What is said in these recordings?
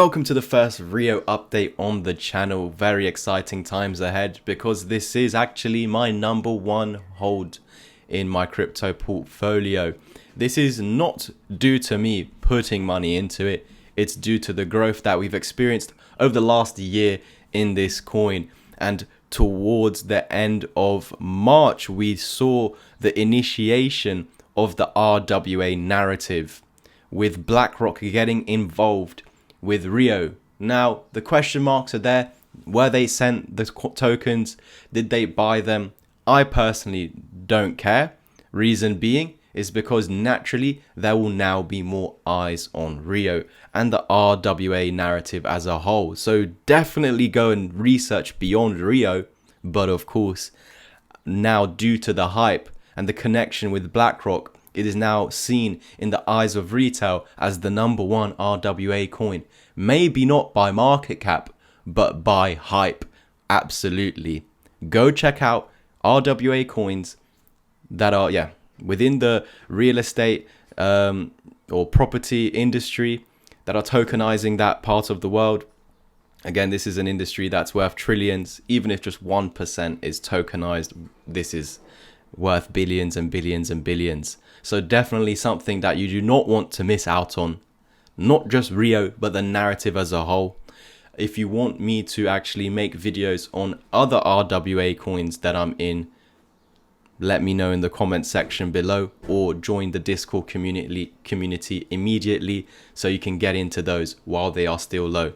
Welcome to the first Rio update on the channel. Very exciting times ahead because this is actually my number one hold in my crypto portfolio. This is not due to me putting money into it. It's due to the growth that we've experienced over the last year in this coin. And towards the end of March, we saw the initiation of the RWA narrative with BlackRock getting involved with Rio. Now, the question marks are there. Were they sent the tokens? Did they buy them? I personally don't care. Reason being is because naturally there will now be more eyes on Rio and the RWA narrative as a whole. So definitely go and research beyond Rio. But of course, now due to the hype and the connection with BlackRock, it is now seen in the eyes of retail as the number one RWA coin. Maybe not by market cap, but by hype. Absolutely. Go check out RWA coins that are, within the real estate or property industry that are tokenizing that part of the world. Again, this is an industry that's worth trillions. Even if just 1% is tokenized, this is worth billions and billions and billions. So definitely something that you do not want to miss out on. Not just Rio, but the narrative as a whole. If you want me to actually make videos on other RWA coins that I'm in, let me know in the comment section below, or join the Discord community immediately so you can get into those while they are still low.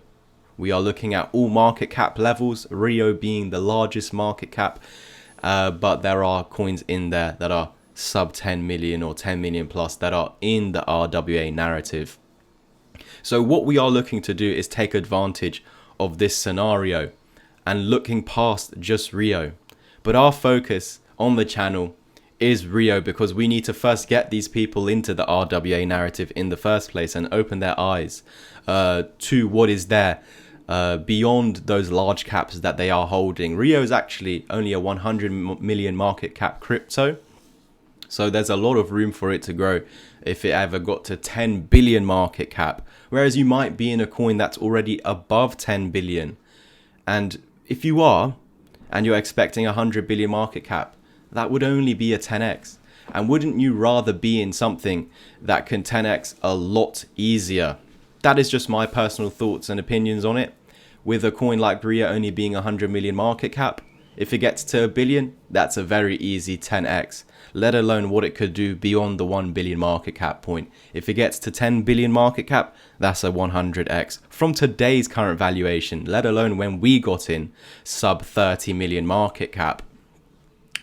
We are looking at all market cap levels, Rio being the largest market cap, but there are coins in there that are sub 10 million or 10 million plus that are in the RWA narrative. So what we are looking to do is take advantage of this scenario and looking past just Rio. But our focus on the channel is Rio because we need to first get these people into the RWA narrative in the first place and open their eyes to what is there beyond those large caps that they are holding. Rio is actually only a 100 million market cap crypto. So there's a lot of room for it to grow if it ever got to 10 billion market cap. Whereas you might be in a coin that's already above 10 billion. And if you are, and you're expecting 100 billion market cap, that would only be a 10x. And wouldn't you rather be in something that can 10x a lot easier? That is just my personal thoughts and opinions on it. With a coin like Rio only being 100 million market cap, if it gets to a billion, that's a very easy 10x, let alone what it could do beyond the 1 billion market cap point. If it gets to 10 billion market cap, that's a 100x from today's current valuation, let alone when we got in sub 30 million market cap.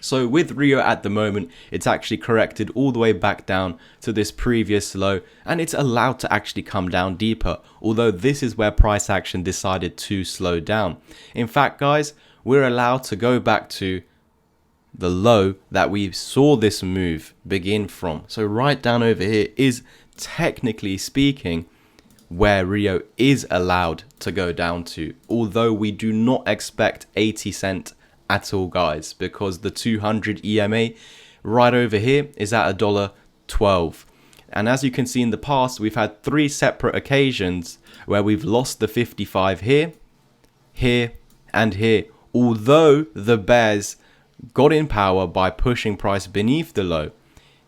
So with Rio at the moment, it's actually corrected all the way back down to this previous low, and it's allowed to actually come down deeper, although this is where price action decided to slow down. In fact, guys, we're allowed to go back to the low that we saw this move begin from. So right down over here is, technically speaking, where Rio is allowed to go down to, although we do not expect 80 cent at all, guys, because the 200 EMA right over here is at $1.12. And as you can see in the past, we've had 3 separate occasions where we've lost the 55 here, here, and here. Although the bears got in power by pushing price beneath the low,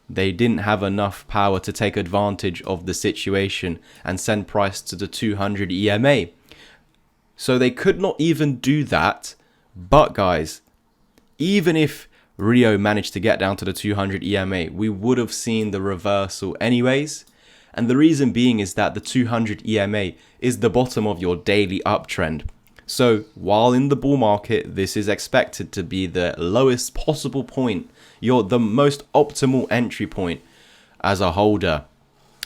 they didn't have enough power to take advantage of the situation and send price to the 200 EMA. So they could not even do that. But guys, even if Rio managed to get down to the 200 EMA, we would have seen the reversal anyways. And the reason being is that the 200 EMA is the bottom of your daily uptrend. So while in the bull market, this is expected to be the lowest possible point, the most optimal entry point as a holder.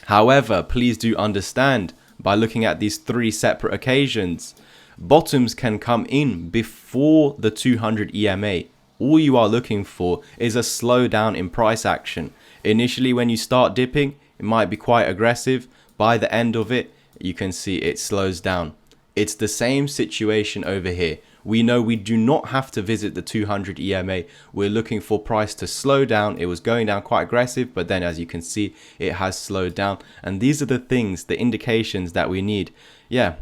However, please do understand, by looking at these 3 separate occasions, bottoms can come in before the 200 EMA. All you are looking for is a slowdown in price action. Initially, when you start dipping, it might be quite aggressive. By the end of it, you can see it slows down. It's the same situation over here. We know we do not have to visit the 200 EMA. We're looking for price to slow down. It was going down quite aggressive, but then as you can see, it has slowed down. And these are the things, the indications that we need. Yeah,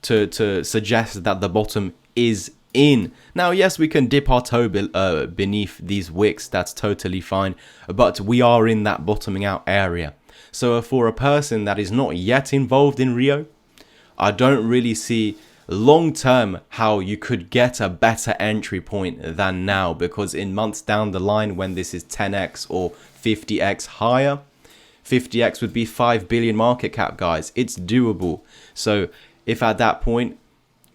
to suggest that the bottom is in. Now, yes, we can dip our toe beneath these wicks. That's totally fine. But we are in that bottoming out area. So for a person that is not yet involved in Rio, I don't really see long term how you could get a better entry point than now, because in months down the line, when this is 10x or 50x higher, 50x would be 5 billion market cap, guys. It's doable. So if at that point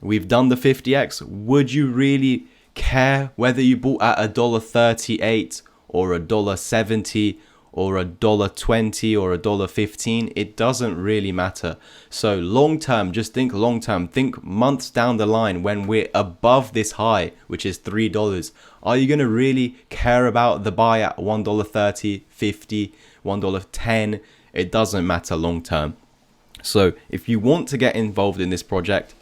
we've done the 50x, would you really care whether you bought at $1.38 or $1.70 or $1.20 or $1.15? It doesn't really matter. So long term, just think long term. Think months down the line when we're above this high, which is $3. Are you going to really care about the buy at $1.30, $50, $1.10? It doesn't matter long term. So if you want to get involved in this project,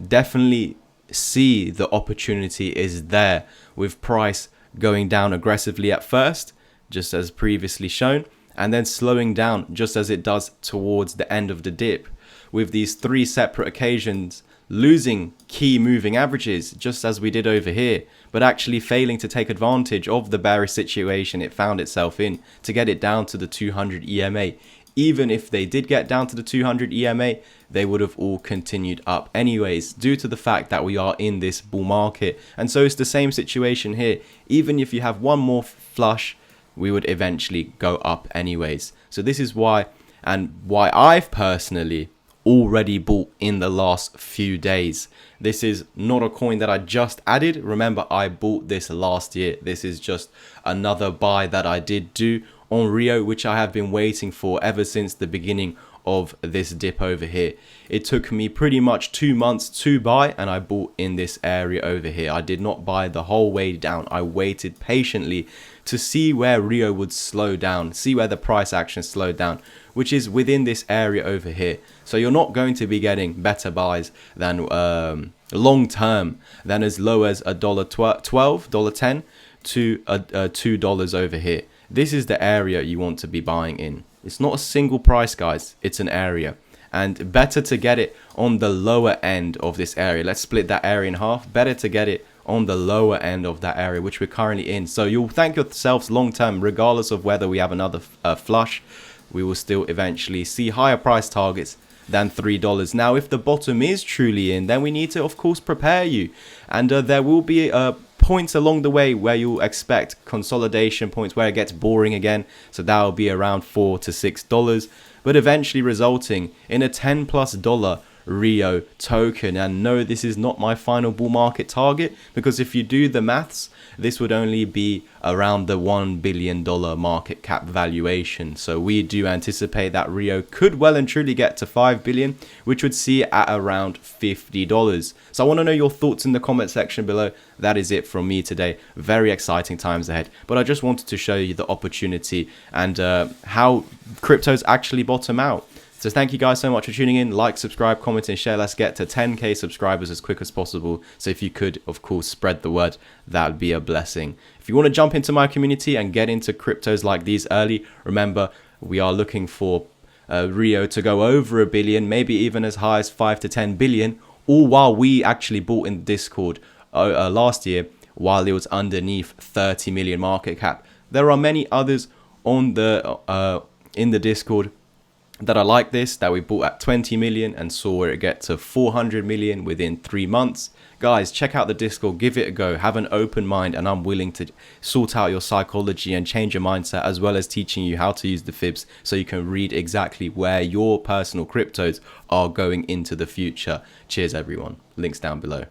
definitely see the opportunity is there, with price going down aggressively at first, just as previously shown, and then slowing down just as it does towards the end of the dip, with these 3 separate occasions losing key moving averages just as we did over here, but actually failing to take advantage of the bearish situation it found itself in to get it down to the 200 EMA. Even if they did get down to the 200 EMA, they would have all continued up anyways, due to the fact that we are in this bull market. And so it's the same situation here. Even if you have one more flush, we would eventually go up anyways. So this is why, and why I've personally already bought in the last few days. This is not a coin that I just added. Remember, I bought this last year. This is just another buy that I did do on Rio, which I have been waiting for ever since the beginning of this dip over here. It took me pretty much 2 months to buy, and I bought in this area over here. I did not buy the whole way down. I waited patiently to see where Rio would slow down, see where the price action slowed down, which is within this area over here. So you're not going to be getting better buys than long term than as low as $1.12, $1.10 to $2 over here. This is the area you want to be buying in. It's not a single price, guys. It's an area. And better to get it on the lower end of this area. Let's split that area in half. Better to get it on the lower end of that area, which we're currently in. So you'll thank yourselves long term, regardless of whether we have another flush. We will still eventually see higher price targets than $3. Now, if the bottom is truly in, then we need to, of course, prepare you. And there will be points along the way where you'll expect consolidation points where it gets boring again. So that will be around $4 to $6, but eventually resulting in a $10+ Rio token. And no, this is not my final bull market target, because if you do the maths, this would only be around the $1 billion market cap valuation. So we do anticipate that Rio could well and truly get to 5 billion, which would see it at around $50. So I want to know your thoughts in the comment section below. That is it from me today. Very exciting times ahead, but I just wanted to show you the opportunity and how cryptos actually bottom out. So thank you guys so much for tuning in. Like, subscribe, comment, and share. Let's get to 10k subscribers as quick as possible. So if you could, of course, spread the word, that would be a blessing. If you want to jump into my community and get into cryptos like these early, remember, we are looking for Rio to go over $1 billion, maybe even as high as 5 to 10 billion, all while we actually bought in Discord last year while it was underneath 30 million market cap. There are many others on the in the Discord that are like this, that we bought at 20 million and saw where it get to 400 million within 3 months. Guys, check out the Discord, give it a go, have an open mind, and I'm willing to sort out your psychology and change your mindset, as well as teaching you how to use the fibs so you can read exactly where your personal cryptos are going into the future. Cheers everyone, links down below.